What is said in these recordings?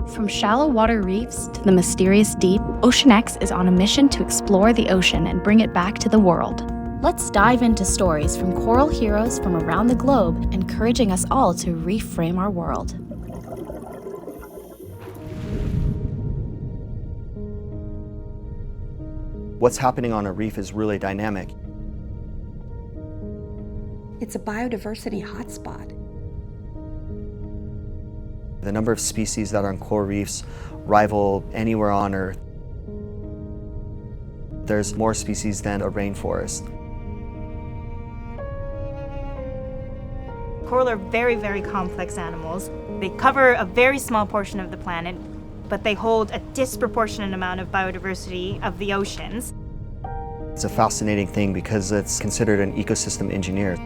From shallow water reefs to the mysterious deep, OceanX is on a mission to explore the ocean and bring it back to the world. Let's dive into stories from coral heroes from around the globe, encouraging us all to reframe our world. What's happening on a reef is really dynamic. It's a biodiversity hotspot. The number of species that are on coral reefs rival anywhere on Earth. There's more species than a rainforest. Coral are very, very complex animals. They cover a very small portion of the planet, but they hold a disproportionate amount of biodiversity of the oceans. It's a fascinating thing because it's considered an ecosystem engineer.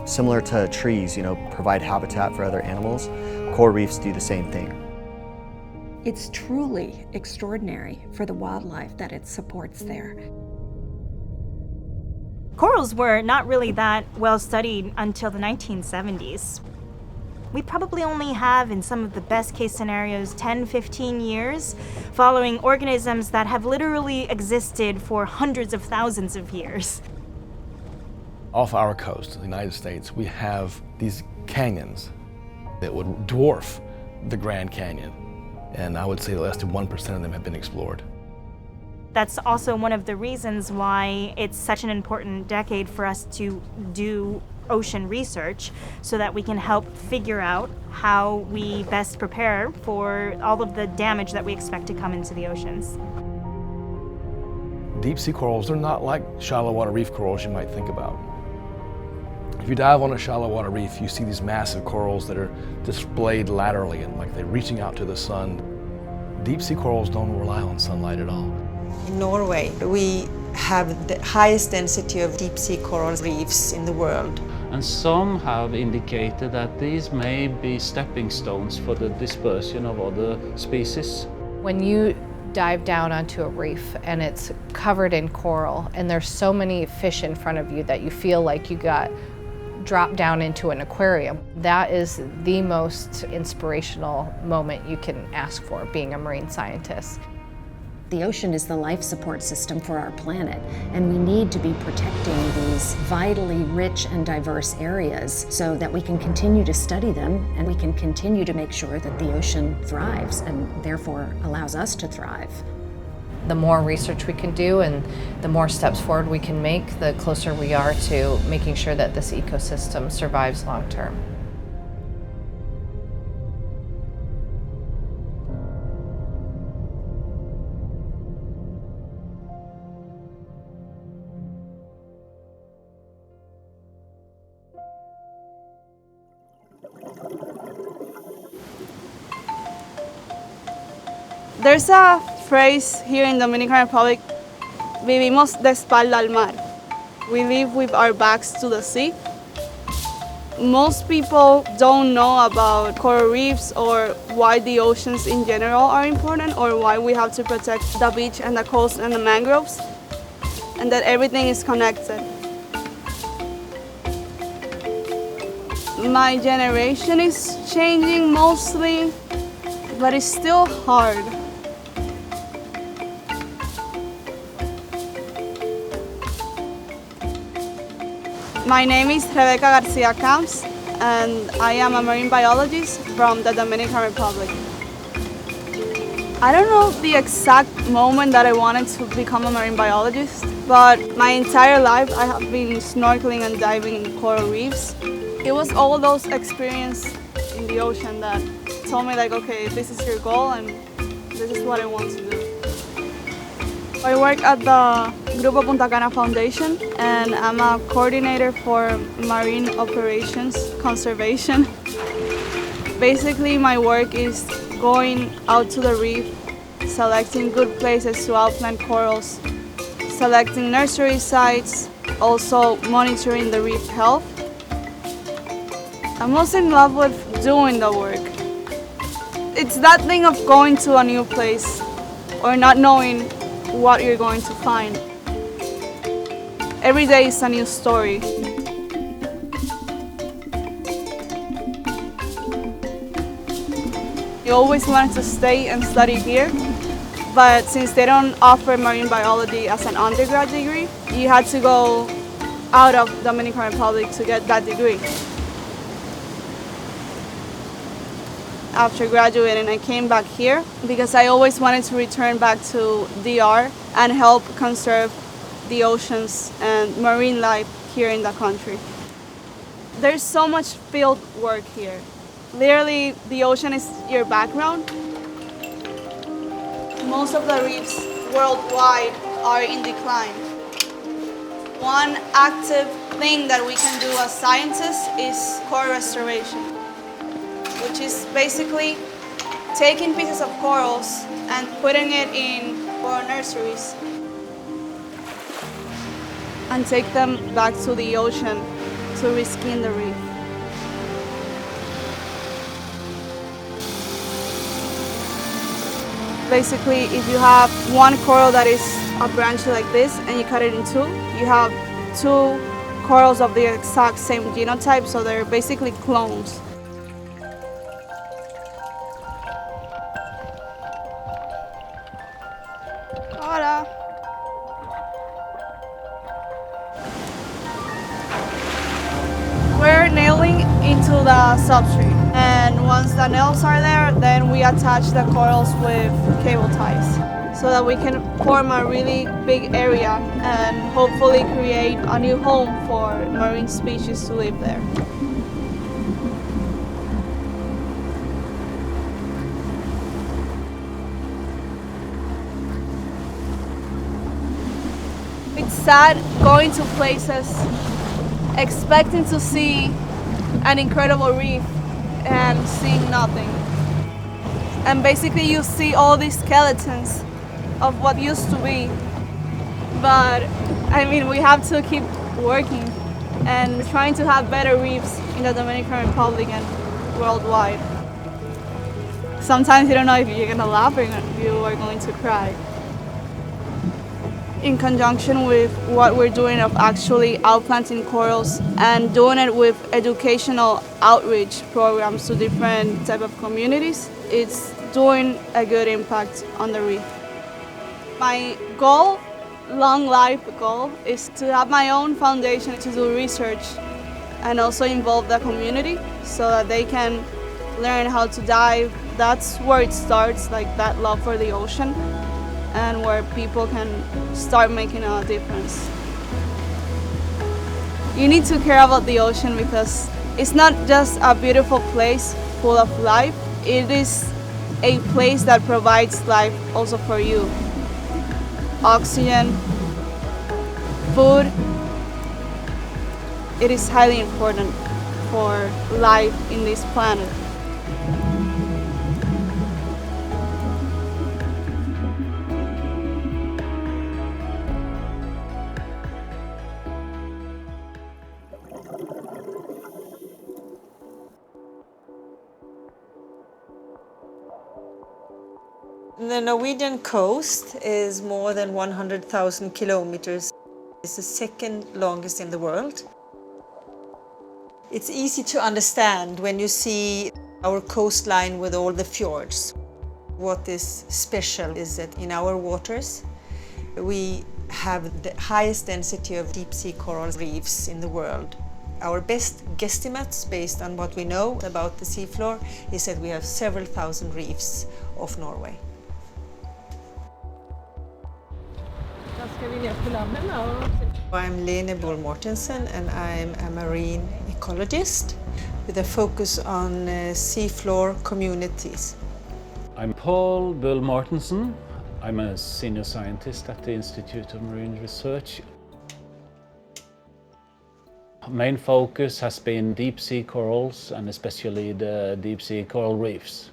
Similar to trees, provide habitat for other animals, coral reefs do the same thing. It's truly extraordinary for the wildlife that it supports there. Corals were not really that well studied until the 1970s. We probably only have, in some of the best case scenarios, 10, 15 years following organisms that have literally existed for hundreds of thousands of years. Off our coast, in the United States, we have these canyons that would dwarf the Grand Canyon. And I would say less than 1% of them have been explored. That's also one of the reasons why it's such an important decade for us to do ocean research, so that we can help figure out how we best prepare for all of the damage that we expect to come into the oceans. Deep sea corals, they're not like shallow water reef corals you might think about. If you dive on a shallow water reef, you see these massive corals that are displayed laterally and like they're reaching out to the sun. Deep sea corals don't rely on sunlight at all. In Norway, we have the highest density of deep sea coral reefs in the world. And some have indicated that these may be stepping stones for the dispersion of other species. When you dive down onto a reef and it's covered in coral and there's so many fish in front of you that you feel like you got dropped down into an aquarium, that is the most inspirational moment you can ask for being a marine scientist. The ocean is the life support system for our planet, and we need to be protecting these vitally rich and diverse areas so that we can continue to study them and we can continue to make sure that the ocean thrives and therefore allows us to thrive. The more research we can do and the more steps forward we can make, the closer we are to making sure that this ecosystem survives long term. There's a phrase here in Dominican Republic, vivimos de espalda al mar. We live with our backs to the sea. Most people don't know about coral reefs or why the oceans in general are important or why we have to protect the beach and the coast and the mangroves, and that everything is connected. My generation is changing mostly, but it's still hard. My name is Rebecca Garcia Camps, and I am a marine biologist from the Dominican Republic. I don't know the exact moment that I wanted to become a marine biologist, but my entire life I have been snorkeling and diving in coral reefs. It was all those experiences in the ocean that told me, like, okay, this is your goal and this is what I want to do. I work at the Grupo Punta Cana Foundation, and I'm a coordinator for marine operations conservation. Basically, my work is going out to the reef, selecting good places to outplant corals, selecting nursery sites, also monitoring the reef health. I'm most in love with doing the work. It's that thing of going to a new place or not knowing what you're going to find. Every day is a new story. always wanted to stay and study here, but since they don't offer marine biology as an undergrad degree, you had to go out of Dominican Republic to get that degree. After graduating, I came back here because I always wanted to return back to DR and help conserve the oceans and marine life here in the country. There's so much field work here. Literally, the ocean is your background. Most of the reefs worldwide are in decline. One active thing that we can do as scientists is coral restoration, which is basically taking pieces of corals and putting it in coral nurseries and take them back to the ocean to reskin the reef. Basically, if you have one coral that is a branch like this and you cut it in two, you have two corals of the exact same genotype, so they're basically clones. Hola. We're nailing into the substrate, and once the nails are there, then we attach the corals with cable ties so that we can form a really big area and hopefully create a new home for marine species to live there. It's sad going to places expecting to see an incredible reef and seeing nothing. And basically you see all these skeletons of what used to be. But I mean, we have to keep working and trying to have better reefs in the Dominican Republic and worldwide. Sometimes you don't know if you're gonna laugh or you are going to cry. In conjunction with what we're doing of actually outplanting corals and doing it with educational outreach programs to different type of communities, it's doing a good impact on the reef. My goal, long life goal, is to have my own foundation to do research and also involve the community so that they can learn how to dive. That's where it starts, like that love for the ocean, and where people can start making a difference. You need to care about the ocean because it's not just a beautiful place full of life, it is a place that provides life also for you. Oxygen, food, it is highly important for life in this planet. The Norwegian coast is more than 100,000 kilometers. It's the second longest in the world. It's easy to understand when you see our coastline with all the fjords. What is special is that in our waters we have the highest density of deep sea coral reefs in the world. Our best guesstimates, based on what we know about the seafloor, is that we have several thousand reefs off Norway. I'm Lene Bull Mortensen and I'm a marine ecologist with a focus on seafloor communities. I'm Paul Bull Mortensen. I'm a senior scientist at the Institute of Marine Research. Main focus has been deep sea corals and especially the deep sea coral reefs.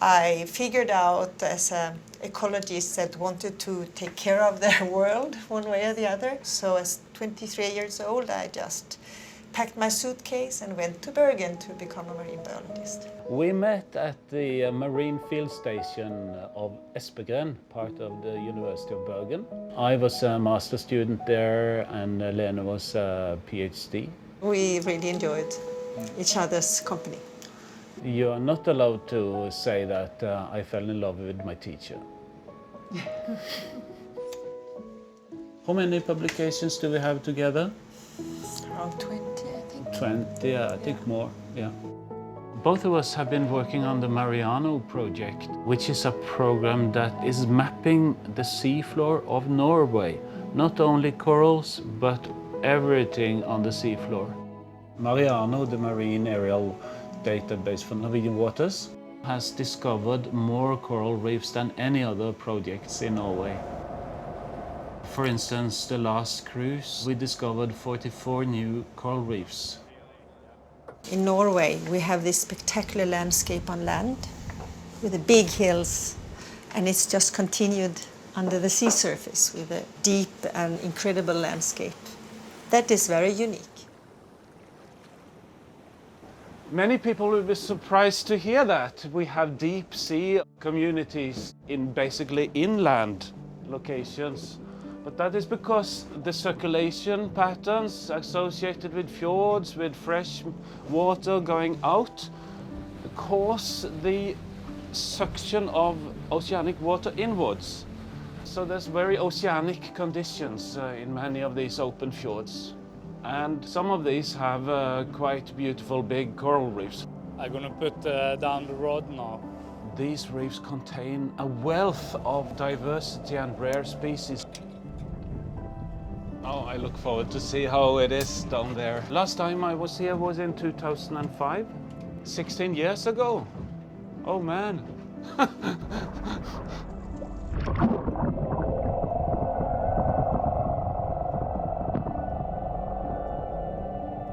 I figured out as an ecologist that wanted to take care of their world one way or the other. So as 23 years old, I just packed my suitcase and went to Bergen to become a marine biologist. We met at the marine field station of Espegren, part of the University of Bergen. I was a master student there and Lene was a PhD. We really enjoyed each other's company. You are not allowed to say that I fell in love with my teacher. How many publications do we have together? Around 20, I think. 20, yeah, I think more, yeah. Both of us have been working on the Mariano project, which is a program that is mapping the seafloor of Norway. Not only corals, but everything on the seafloor. Mariano, the marine aerial database for Norwegian waters, has discovered more coral reefs than any other projects in Norway. For instance, the last cruise, we discovered 44 new coral reefs. In Norway, we have this spectacular landscape on land with the big hills, and it's just continued under the sea surface with a deep and incredible landscape. That is very unique. Many people will be surprised to hear that. We have deep sea communities in basically inland locations. But that is because the circulation patterns associated with fjords, with fresh water going out, cause the suction of oceanic water inwards. So there's very oceanic conditions in many of these open fjords. And some of these have quite beautiful big coral reefs. I'm gonna put down the rod now. These reefs contain a wealth of diversity and rare species. Oh, I look forward to see how it is down there. Last time I was here was in 2005, 16 years ago. Oh man.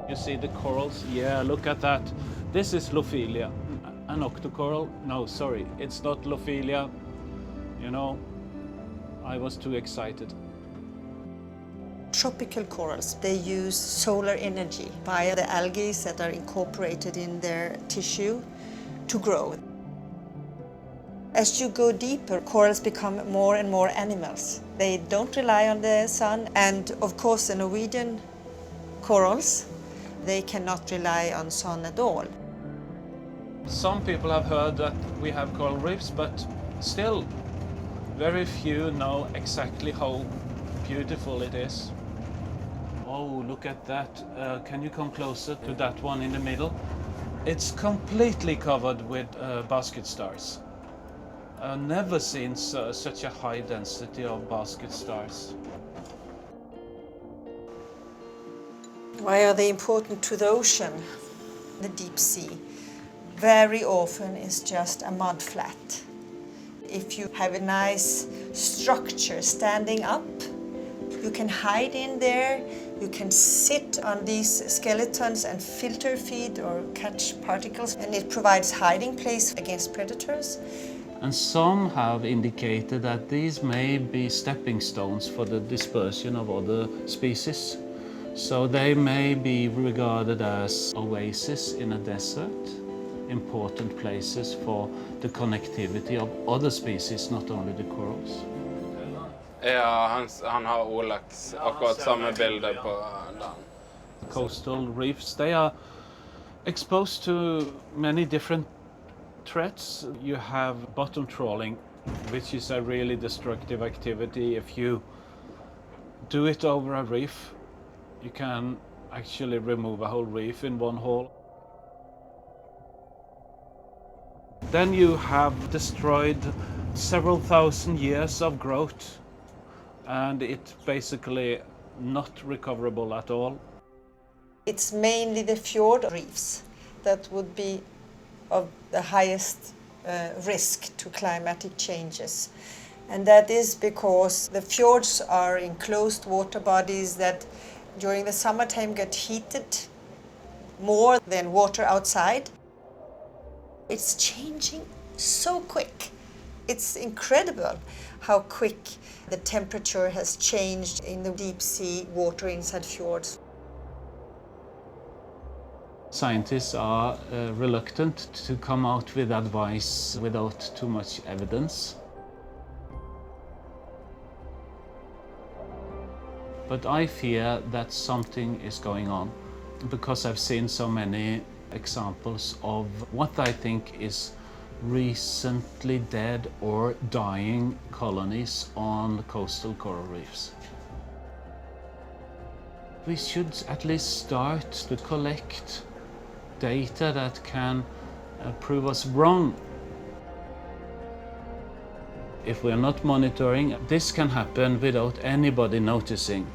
You see the corals? Yeah, look at that. This is Lophelia, an octocoral. No, sorry, it's not Lophelia. You know, I was too excited. Tropical corals, they use solar energy via the algae that are incorporated in their tissue to grow. As you go deeper, corals become more and more animals. They don't rely on the sun, and of course the Norwegian corals, they cannot rely on sun at all. Some people have heard that we have coral reefs, but still very few know exactly how beautiful it is. Oh, look at that. Can you come closer to that one in the middle? It's completely covered with basket stars. I've never seen such a high density of basket stars. Why are they important to the ocean? The deep sea very often is just a mud flat. If you have a nice structure standing up, you can hide in there, you can sit on these skeletons and filter feed or catch particles, and it provides hiding place against predators. And some have indicated that these may be stepping stones for the dispersion of other species. So they may be regarded as oases in a desert, important places for the connectivity of other species, not only the corals. Ja, han har Olax akkurat samme bilde på den. Coastal reefs, they are exposed to many different threats. You have bottom trawling, which is a really destructive activity. If you do it over a reef, you can actually remove a whole reef in one hole. Then you have destroyed several thousand years of growth, and it's basically not recoverable at all. It's mainly the fjord reefs that would be of the highest risk to climatic changes. And that is because the fjords are enclosed water bodies that during the summertime get heated more than water outside. It's changing so quick. It's incredible how quick the temperature has changed in the deep sea water inside fjords. Scientists are reluctant to come out with advice without too much evidence. But I fear that something is going on because I've seen so many examples of what I think is recently dead or dying colonies on coastal coral reefs. We should at least start to collect data that can prove us wrong. If we are not monitoring, this can happen without anybody noticing.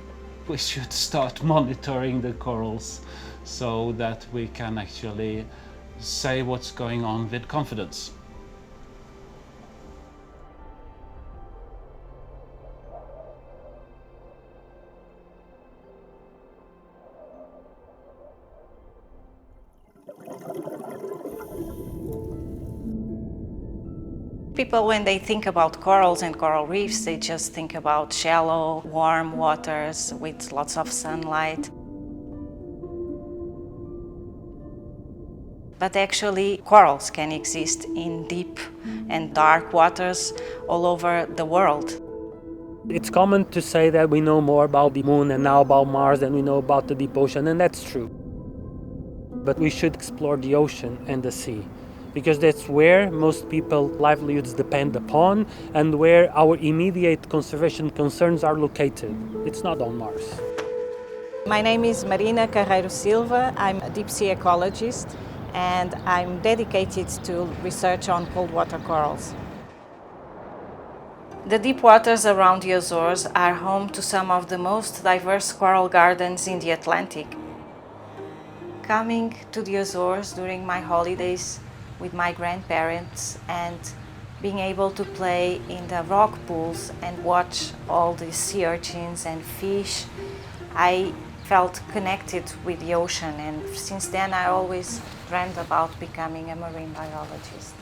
We should start monitoring the corals so that we can actually say what's going on with confidence. People, when they think about corals and coral reefs, they just think about shallow, warm waters with lots of sunlight. But actually, corals can exist in deep and dark waters all over the world. It's common to say that we know more about the moon and now about Mars than we know about the deep ocean, and that's true. But we should explore the ocean and the sea, because that's where most people's livelihoods depend upon and where our immediate conservation concerns are located. It's not on Mars. My name is Marina Carreiro Silva. I'm a deep sea ecologist and I'm dedicated to research on cold water corals. The deep waters around the Azores are home to some of the most diverse coral gardens in the Atlantic. Coming to the Azores during my holidays with my grandparents and being able to play in the rock pools and watch all the sea urchins and fish, I felt connected with the ocean, and since then I always dreamed about becoming a marine biologist.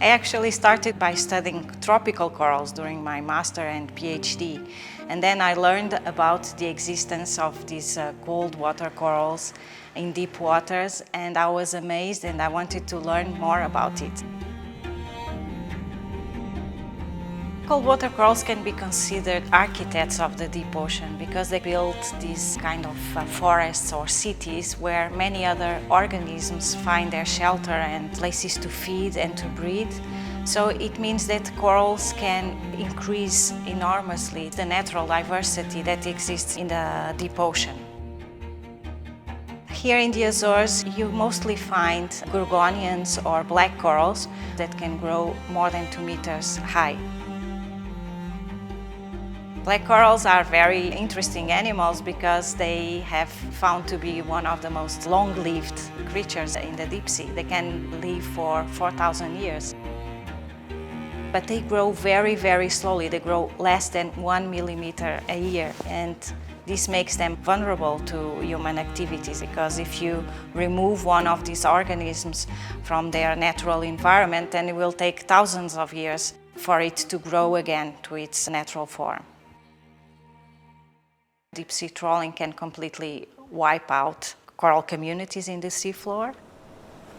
I actually started by studying tropical corals during my master and PhD, and then I learned about the existence of these cold water corals in deep waters, and I was amazed and I wanted to learn more about it. Cold water corals can be considered architects of the deep ocean because they built these kind of forests or cities where many other organisms find their shelter and places to feed and to breed. So it means that corals can increase enormously the natural diversity that exists in the deep ocean. Here in the Azores, you mostly find gorgonians or black corals that can grow more than 2 meters high. Black corals are very interesting animals because they have found to be one of the most long-lived creatures in the deep sea. They can live for 4,000 years. But they grow very, very slowly. They grow less than 1 millimeter a year, and this makes them vulnerable to human activities because if you remove one of these organisms from their natural environment, then it will take thousands of years for it to grow again to its natural form. Deep sea trawling can completely wipe out coral communities in the seafloor.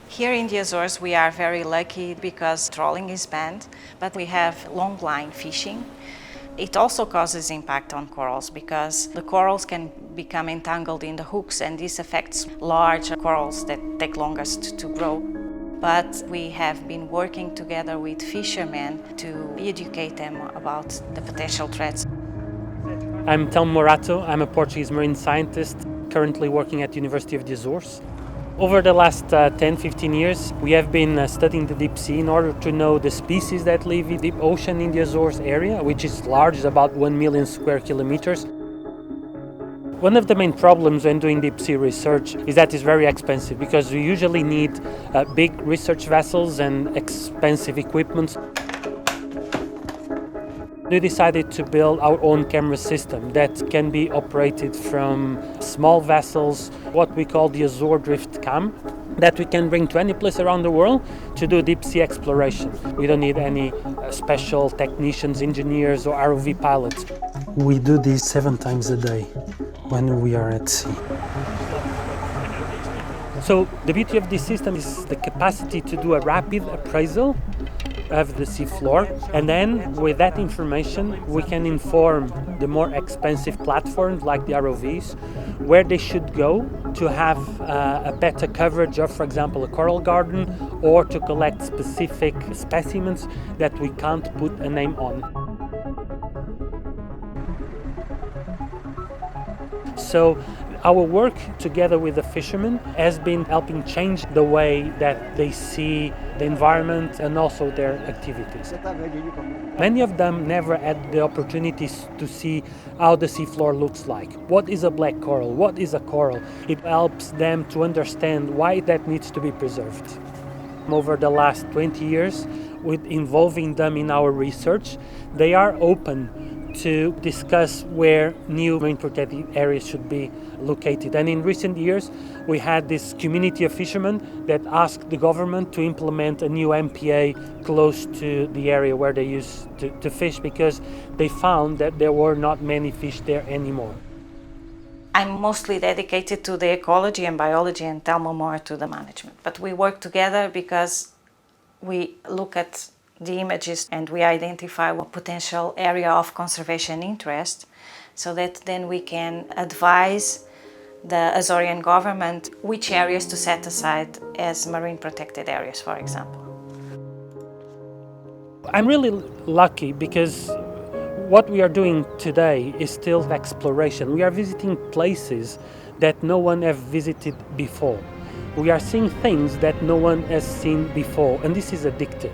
Here in the Azores we are very lucky because trawling is banned, but we have long line fishing. It also causes impact on corals because the corals can become entangled in the hooks, and this affects large corals that take longest to grow. But we have been working together with fishermen to educate them about the potential threats. I'm Telmo Morato. I'm a Portuguese marine scientist currently working at the University of the Azores. Over the last 10-15 years, we have been studying the deep sea in order to know the species that live in the deep ocean in the Azores area, which is large, about 1 million square kilometers. One of the main problems when doing deep sea research is that it's very expensive because we usually need big research vessels and expensive equipment. We decided to build our own camera system that can be operated from small vessels, what we call the Azore Drift Cam, that we can bring to any place around the world to do deep sea exploration. We don't need any special technicians, engineers or ROV pilots. We do this 7 times a day when we are at sea. So the beauty of this system is the capacity to do a rapid appraisal of the seafloor, and then with that information we can inform the more expensive platforms like the ROVs where they should go to have a better coverage of, for example, a coral garden, or to collect specific specimens that we can't put a name on. So our work together with the fishermen has been helping change the way that they see the environment and also their activities. Many of them never had the opportunities to see how the seafloor looks like. What is a black coral? What is a coral? It helps them to understand why that needs to be preserved. Over the last 20 years, with involving them in our research, they are open to discuss where new marine protected areas should be located. And in recent years, we had this community of fishermen that asked the government to implement a new MPA close to the area where they used to fish, because they found that there were not many fish there anymore. I'm mostly dedicated to the ecology and biology, and Telmo more to the management. But we work together because we look at the images and we identify a potential area of conservation interest, so that then we can advise the Azorean government which areas to set aside as marine protected areas, for example. I'm really lucky because what we are doing today is still exploration. We are visiting places that no one has visited before. We are seeing things that no one has seen before, and this is addictive.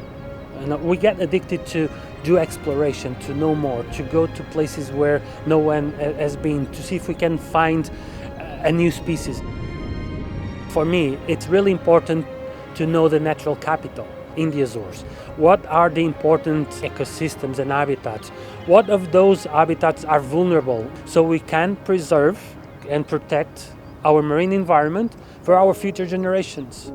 And we get addicted to do exploration, to know more, to go to places where no one has been, to see if we can find a new species. For me, it's really important to know the natural capital in the Azores. What are the important ecosystems and habitats? What of those habitats are vulnerable, so we can preserve and protect our marine environment for our future generations?